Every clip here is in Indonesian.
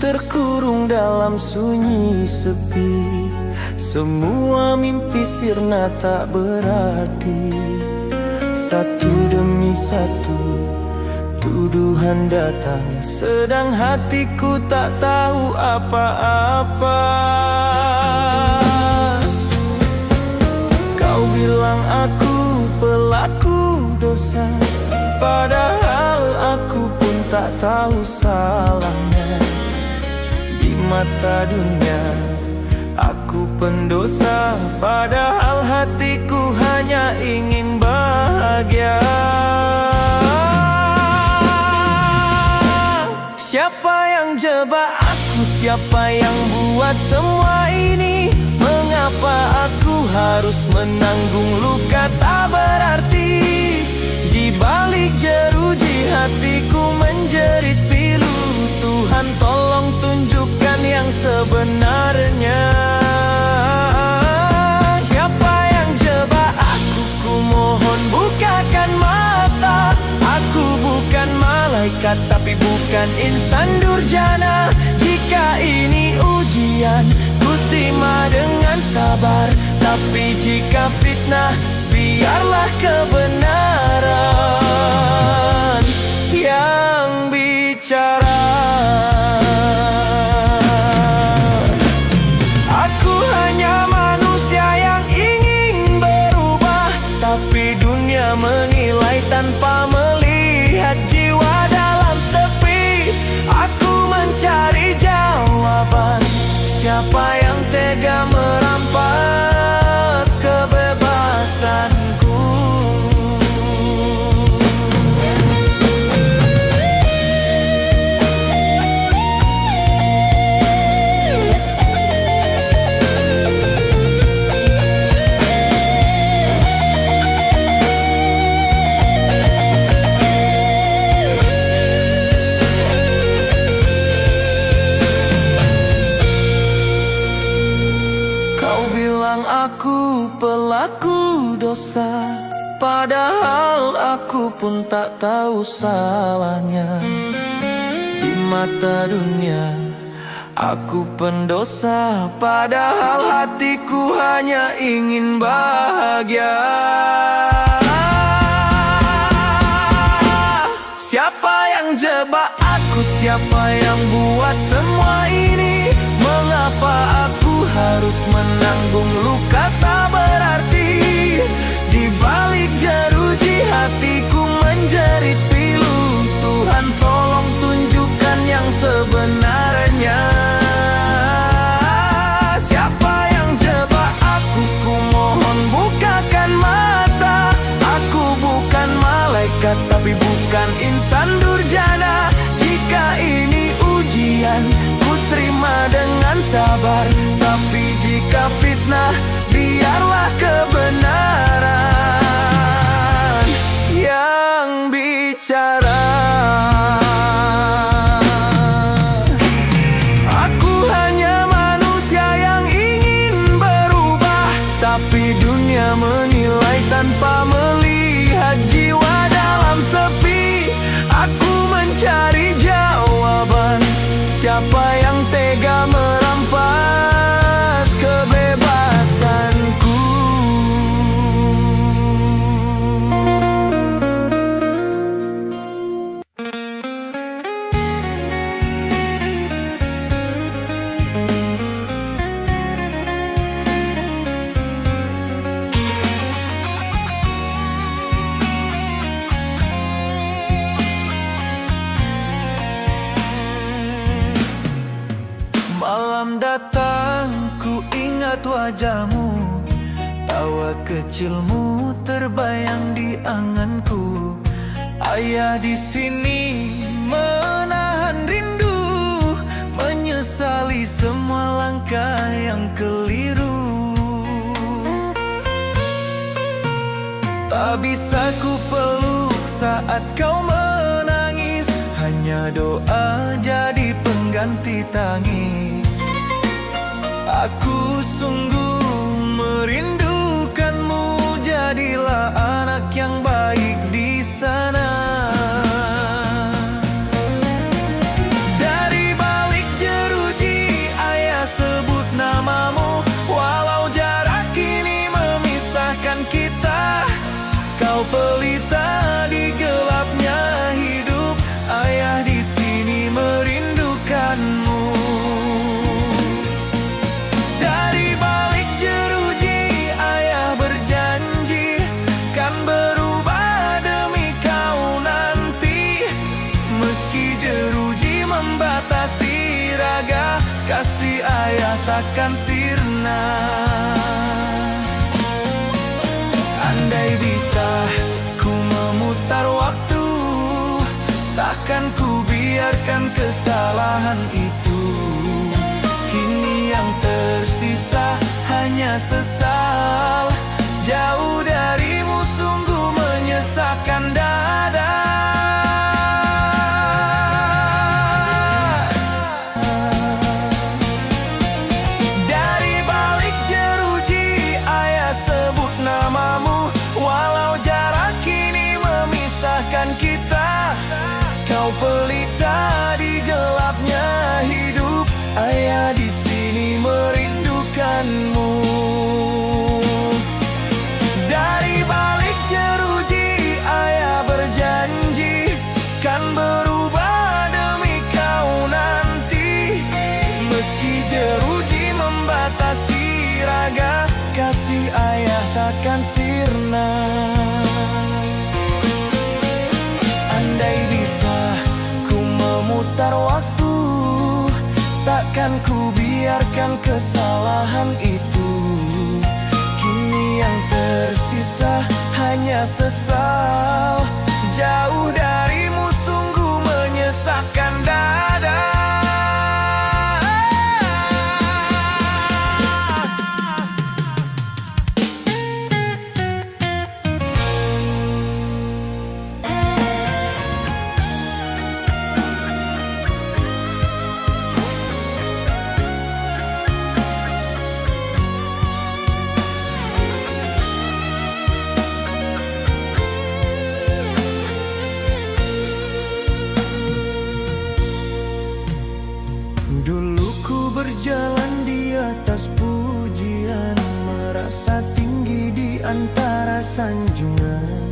terkurung dalam sunyi sepi. Semua mimpi sirna tak berarti. Satu demi satu tuduhan datang, sedang hatiku tak tahu apa-apa. Kau bilang aku pelaku dosa, padahal aku pun tak tahu salahnya. Di mata dunia aku pendosa, padahal hatiku hanya ingin bahagia. Siapa yang jebak aku? Siapa yang buat semua ini? Mengapa aku harus menanggung luka tak berarti? Di balik jeruji hatiku menjerit pilu. Tuhan tolong tunjukkan yang sebenarnya. Siapa yang jebak aku? Ku mohon bukakan mata. Aku bukan malaikat, tapi bukan insan durjana. Jika ini ujian, ku terima dengan sabar. Tapi jika fitnah, biarlah kebenaran yang bicara. Aku hanya manusia yang ingin berubah, tapi dunia menilai tanpa melihat jiwa dalam sepi. Aku mencari jawaban. Siapa yang tega merampas kebebasanku? Aku pelaku dosa, padahal aku pun tak tahu salahnya. Di mata dunia aku pendosa, padahal hatiku hanya ingin bahagia. Siapa yang jebak aku? Siapa yang buat semua ini? Mengapa aku harus menanggung luka tak berarti? Di balik jeruji hatiku menjerit pilu. Tuhan tolong tunjukkan yang sebenarnya. Siapa yang jebak aku? Ku mohon bukakan mata. Aku bukan malaikat, tapi bukan insan durjana. Jika ini ujian, ku terima dengan sabar. Tapi jika fitnah, biarlah kebenaran yang bicara. Aku hanya manusia yang ingin berubah, tapi dunia menilai tanpa melihat jiwa dalam sepi. Aku mencari jawaban. Siapa yang tega merampas kebebasanku? Malam datang, ku ingat wajahmu. Tawa kecilmu terbayang di anganku. Ayah di sini menahan rindu, menyesali semua langkah yang keliru. Tak bisa ku peluk saat kau menangis, hanya doa jadi pengganti tangis. Aku sungguh merindukanmu, jadilah anak yang baik di sana. Dari balik Kau pelita di gelapnya hidup, ayah di sini merindukanmu. Dari balik jeruji, ayah berjanji kan berubah demi kau nanti. Meski jeruji membatasi raga, kasih ayah takkan sirna. Andai bisa ku memutar waktu, takkan ku biarkan kesalahan itu. Kini yang tersisa hanya sesal, jauh darimu sungguh menyesakkan dada. Dari balik jeruji, ayah sebut namamu. Walau jarak kini memisahkan kita, kau pelita di gelapnya hidup, ayah di sini merindukanmu. Dari balik jeruji, ayah berjanji kan berubah demi kau nanti. Meski jeruji membatasi raga, kasih ayah takkan sirna. Andai bisa ku memutar waktu, takkan ku biarkan kesalahan itu. Kini yang tersisa hanya sesal, jauh darimu sungguh menyesakkan dada. Dulu ku berjalan di atas pujian, merasa tinggi di antara sanjungan.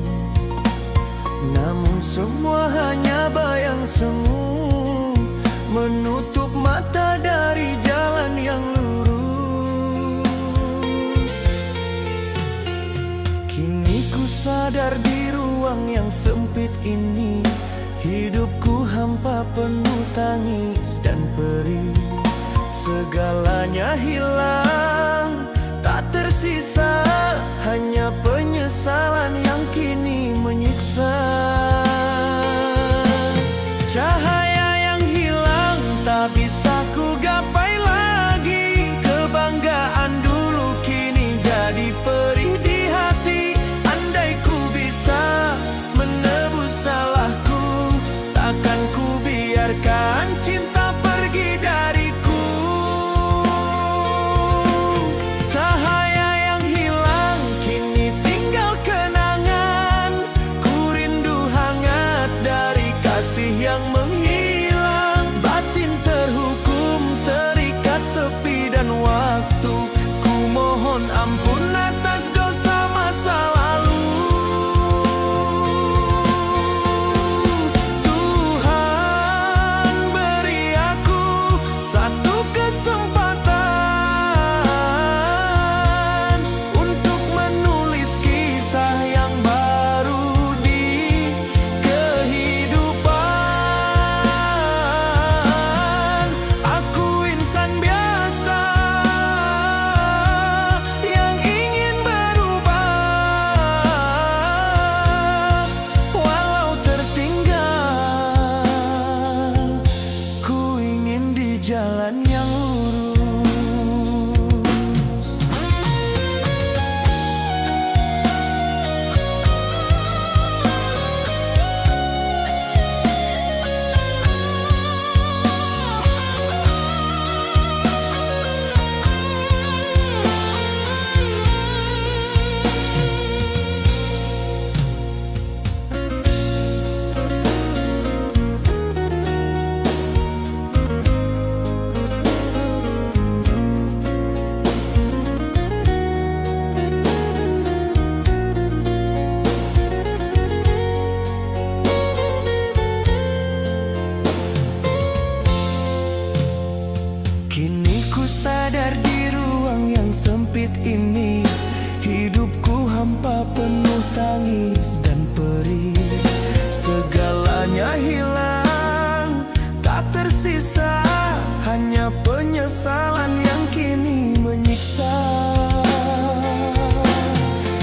Namun semua hanya bayang semu, menutup mata dari jalan yang lurus. Kini ku sadar di ruang yang sempit ini, hidupku hampa penuh tangis dan perih. Segalanya hilang, tak tersisa, hanya penyesalan yang kini menyiksa. Cahaya yang hilang tak bisa ku gapai lagi. Kebanggaan dulu kini jadi perih di hati. Andai ku bisa menebus salahku, takkan ku biarkan cinta pergi dariku. Cahaya yang hilang hampa penuh tangis dan perih. Segalanya hilang, tak tersisa, hanya penyesalan yang kini menyiksa.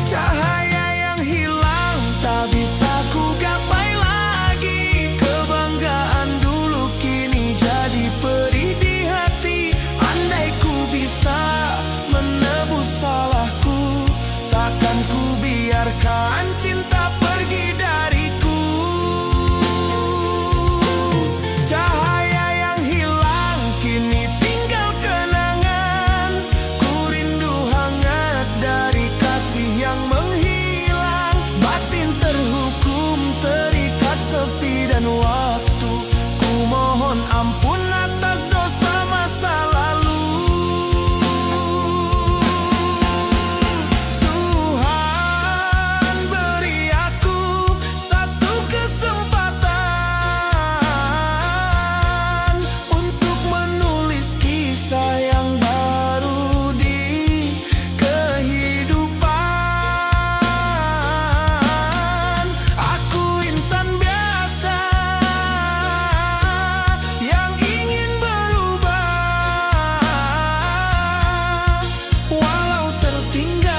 Cahaya yang hilang tak bisa ku gapai lagi. Kebanggaan dulu kini jadi perih di hati. Andai ku bisa menebus salahku, takkan ku biarkan cinta pergi dariku. Cahaya yang hilang kini tinggal kenangan. Ku rindu hangat dari kasih yang menghilang. Batin terhukum terikat sepi dan waktu. Ku mohon ampun atas dosa masa lalu. Tuhan beri aku satu kesempatan untuk menulis kisah yang baru di kehidupan. Aku insan biasa yang ingin berubah, walau tertinggal.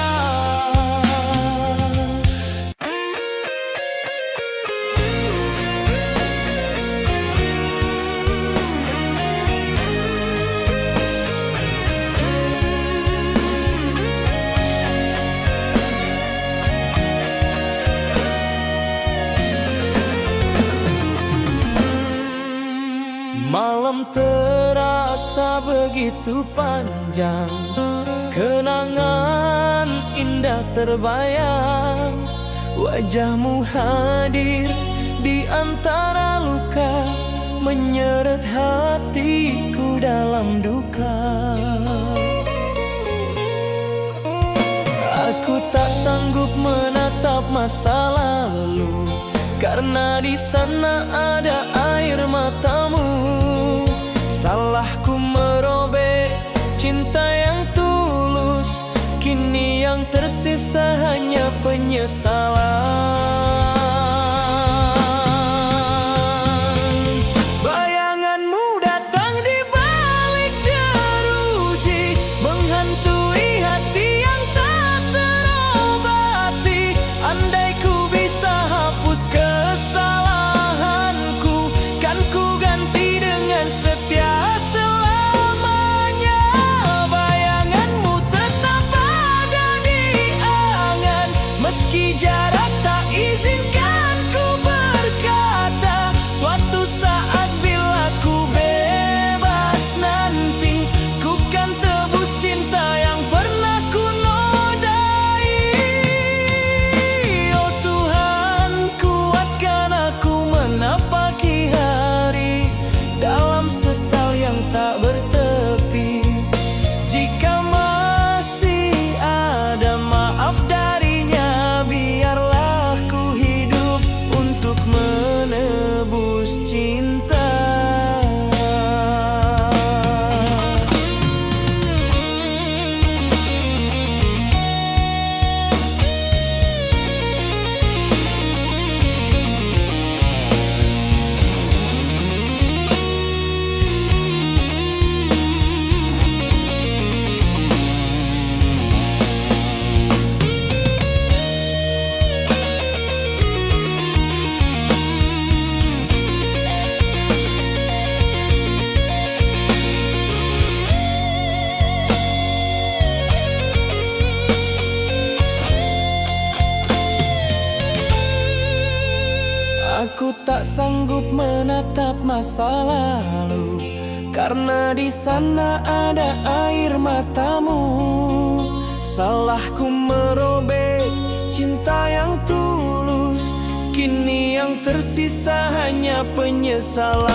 Malam terasa begitu panjang, kenangan indah terbayang. Wajahmu hadir di antara luka, menyeret hatiku dalam duka. Aku tak sanggup menatap masa lalu, karena di sana ada air matamu. Salahku merobek cinta yang tulus, kini yang tersisa hanya penyesalan. Bayanganmu datang di balik jeruji, menghantui hati yang tak terobati. Andai ku bisa hapus kesalahanku, kan ku ganti dengan setia selamanya. Bayanganmu tetap ada di angan, meski jarak tak izinkan ku berkata. Suatu saat bila ku bebas nanti, ku kan tebus cinta yang pernah ku nodai. Oh Tuhan, kuatkan aku menapaki hari dalam sesal yang tak bertepi. Jika masih ada maaf darinya, biarlah ku hidup untuk menebus cinta. Aku tak sanggup menatap masa lalu, karena di sana ada air matamu. Salahku merobek cinta yang tulus, kini yang tersisa hanya penyesalan.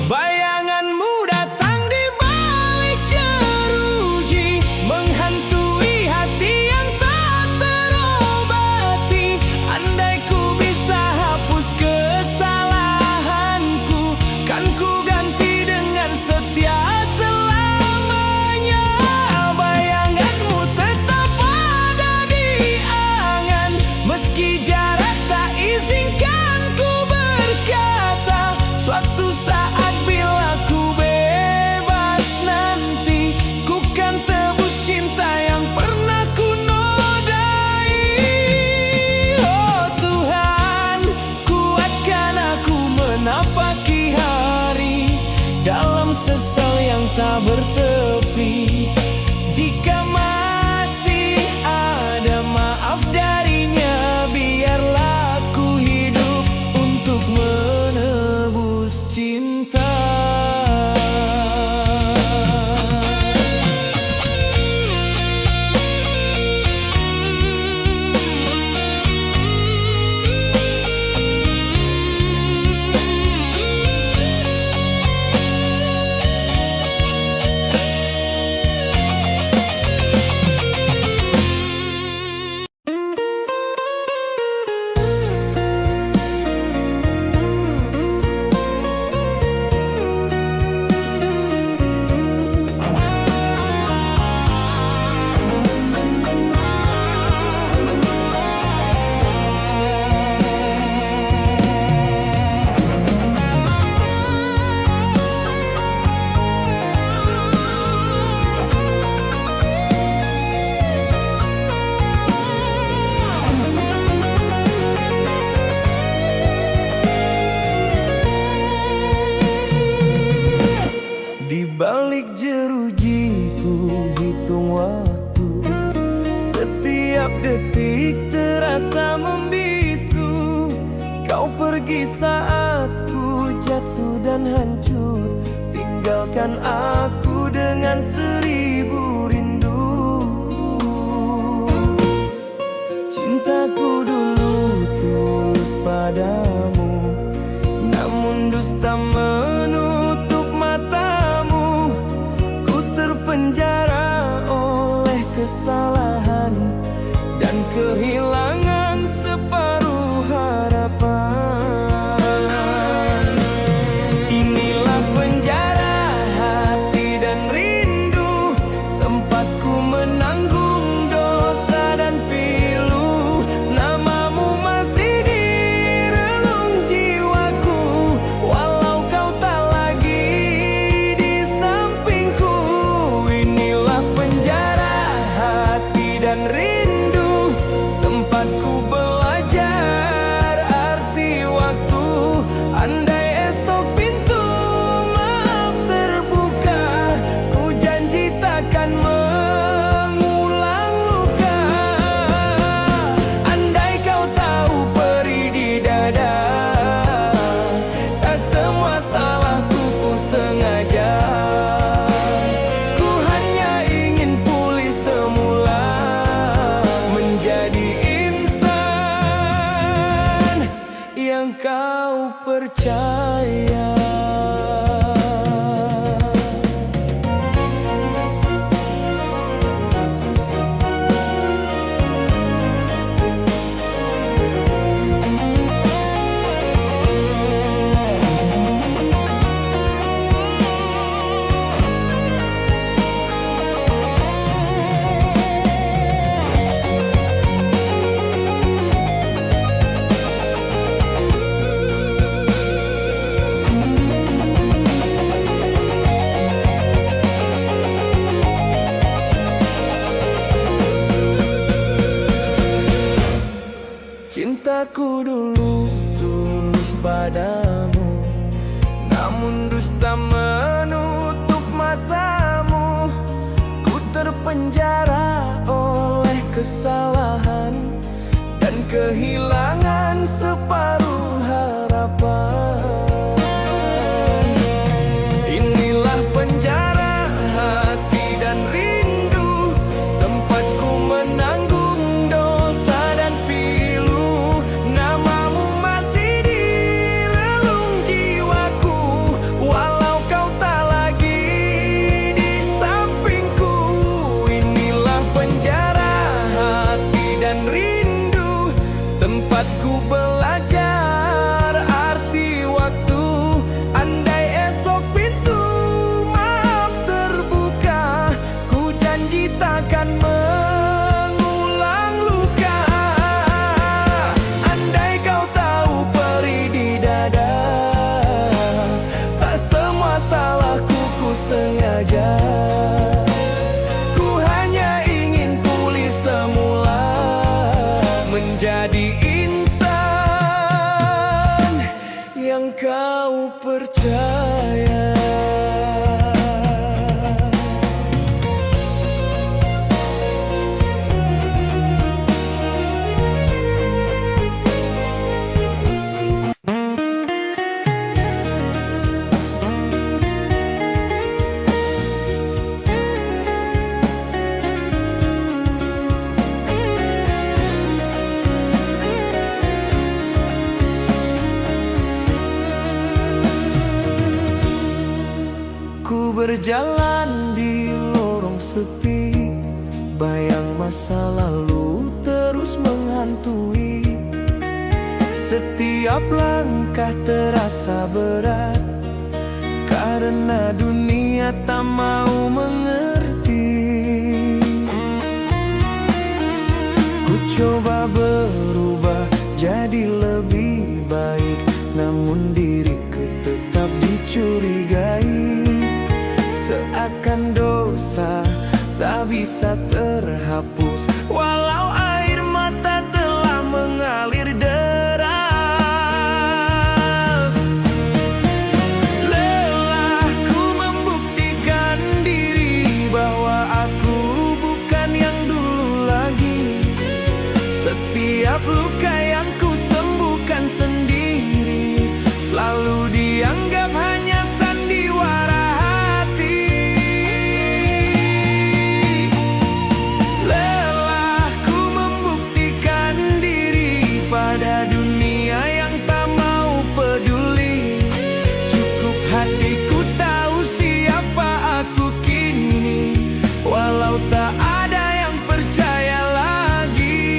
Bayanganmu datang di balik jeruji, menghantui hati yang tak terobati. Andai ku bisa hapus kesalahanku, kan ku ganti dengan setia selamanya. menghitung waktu. Setiap detik terasa membisu. Kau pergi saat ku jatuh dan hancur, tinggalkan aku dengan 1000 rindu. Cintaku dulu tulus padamu, namun dusta menutup matamu. Ku terpenjara oleh kesalahan dan kehilangan separuh harapan. Inilah penjara hati dan rindu, tempatku menanggung dosa dan pilu. Namamu masih di relung jiwaku, walau kau tak lagi di sampingku. Inilah penjara hati dan rindu, tempatku belajar arti waktu. Andai esok pintu maaf terbuka, ku janji takkan mengulang luka. Andai kau tahu perih di dada, tak semua salahku ku sengaja. Ku hanya ingin pulih semula, menjadi insan yang kau percaya. Cintaku dulu tulus padamu, namun dusta menutup matamu. Ku terpenjara oleh kesalahan dan kehilangan separuh harapan. Inilah penjara hati dan rindu, tempatku menanggung dosa dan pilu. Namamu masih di relung jiwaku, walau kau tak lagi di sampingku. Inilah penjara hati dan rindu, tempatku belajar arti waktu. Andai esok pintu maaf terbuka, ku janji takkan mengulang luka. Andai kau tahu perih di dada, tak semua salahku ku sengaja. Ku hanya ingin pulih semula, menjadi insan yang kau percaya. Ku berjalan di lorong sepi, bayang masa lalu terus menghantui. Setiap langkah terasa berat, karena dunia tak mau mengerti. Ku coba berubah jadi lebih baik, namun diriku tetap dicurigai. Seakan dosa tak bisa terhapus, walau air mata telah mengalir deras. Lelahku membuktikan diri bahwa aku Setiap luka yang ku sembuhkan sendiri selalu dianggap hanya sandiwara hati. Lelahku membuktikan diri pada dunia yang tak mau peduli. Cukup hatiku tahu siapa aku kini, walau tak ada yang percaya lagi.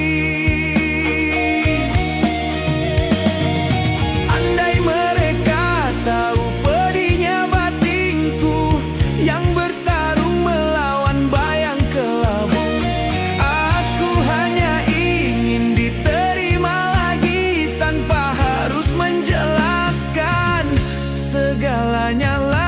Andai mereka tahu pedihnya batinku yang bertarung melawan bayang kelabu. Aku hanya ingin diterima lagi tanpa harus menjelaskan segalanya lagi.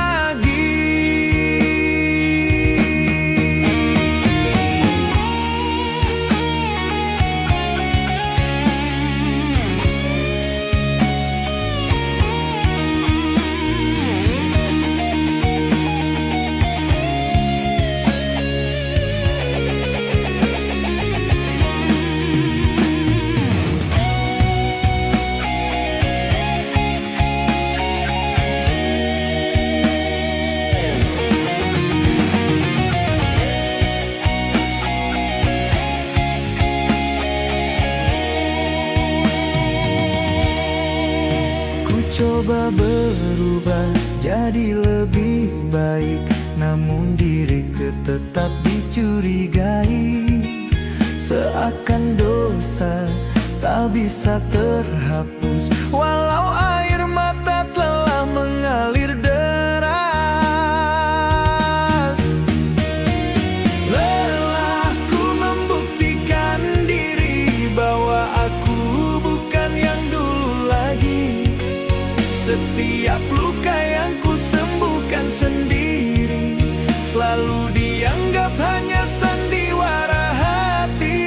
Coba berubah jadi lebih baik, namun diriku tetap dicurigai. Seakan dosa tak bisa terhapus, walau air mata telah mengalir deras. Lelahku membuktikan diri bahwa aku bukan yang dulu lagi. Setiap luka yang ku sembuhkan sendiri selalu dianggap hanya sandiwara hati.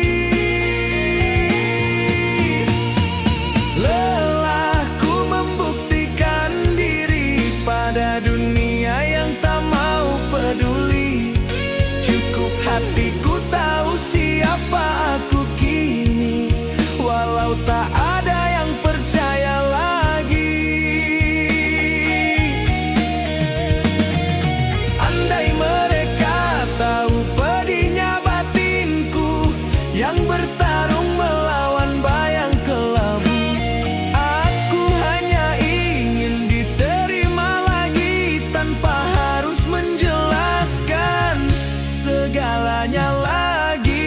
Lelahku membuktikan diri pada dunia yang tak mau peduli. Cukup hatiku tahu siapa aku kini, walau tak ada yang percaya lagi. Yang bertarung melawan bayang kelabu. Aku hanya ingin diterima lagi tanpa harus menjelaskan segalanya lagi.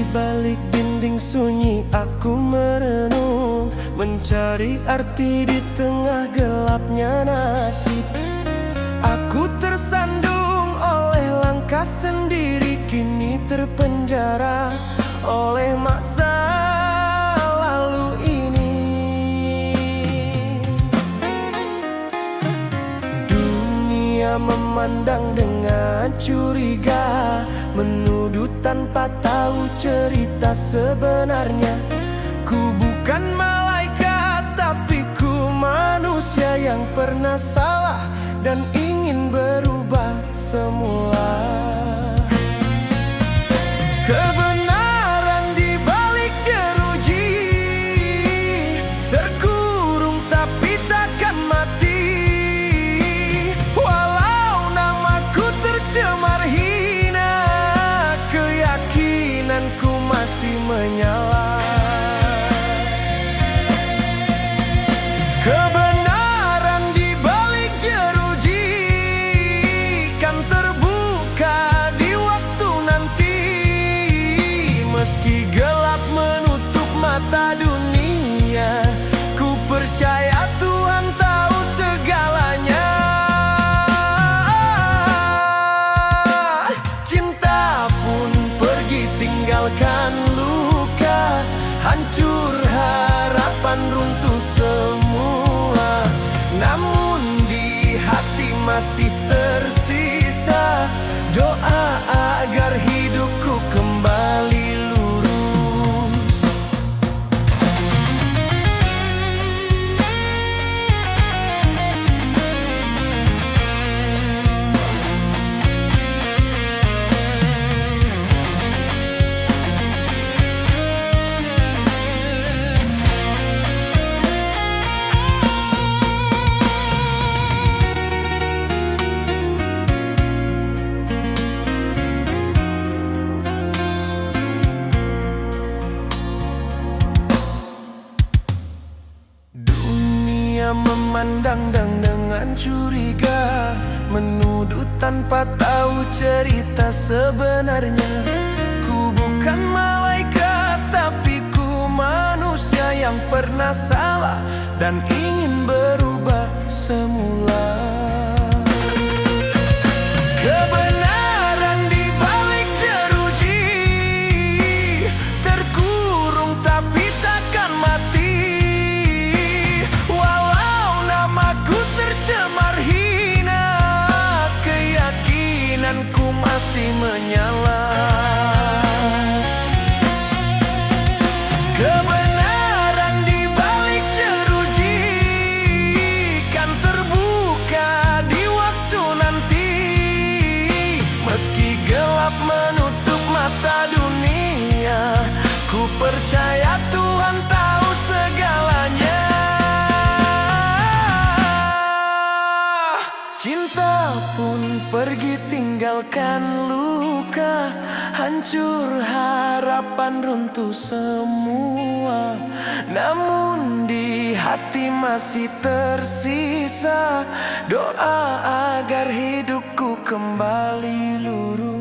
Balik dinding sunyi aku merenung, mencari arti di tengah gelapnya nasib. Aku tersandung oleh langkah sendiri, kini terpenjara oleh masa lalu ini. Dunia memandang dengan curiga, menuduh tanpa tahu cerita sebenarnya. Ku bukan malaikat, tapi ku manusia yang pernah salah dan ingin berubah semula. Kebenaran di balik jeruji, terkurung tapi takkan mati. Walau namaku tercemar hina, keyakinanku masih menyala. Kebenaran di balik jeruji kan terbuka di waktu nanti, meski gelap menutup agar hidupku kembali lurus. Dunia memandang dengan curiga, menuduh tanpa tahu cerita sebenarnya. Ku bukan malaikat, tapi ku manusia yang pernah salah dan ingin berubah semula. Kebenaran di balik jeruji, terkurung tapi takkan mati. Tercemar hina, keyakinanku masih menyala. Kebenaran di balik jeruji kan terbuka di waktu nanti. Meski gelap menutup mata dunia, ku percaya Tuhan tahu segalanya. Cinta pun pergi tinggalkan luka, hancur harapan runtuh semua. Namun di hati masih tersisa doa agar hidupku kembali lurus.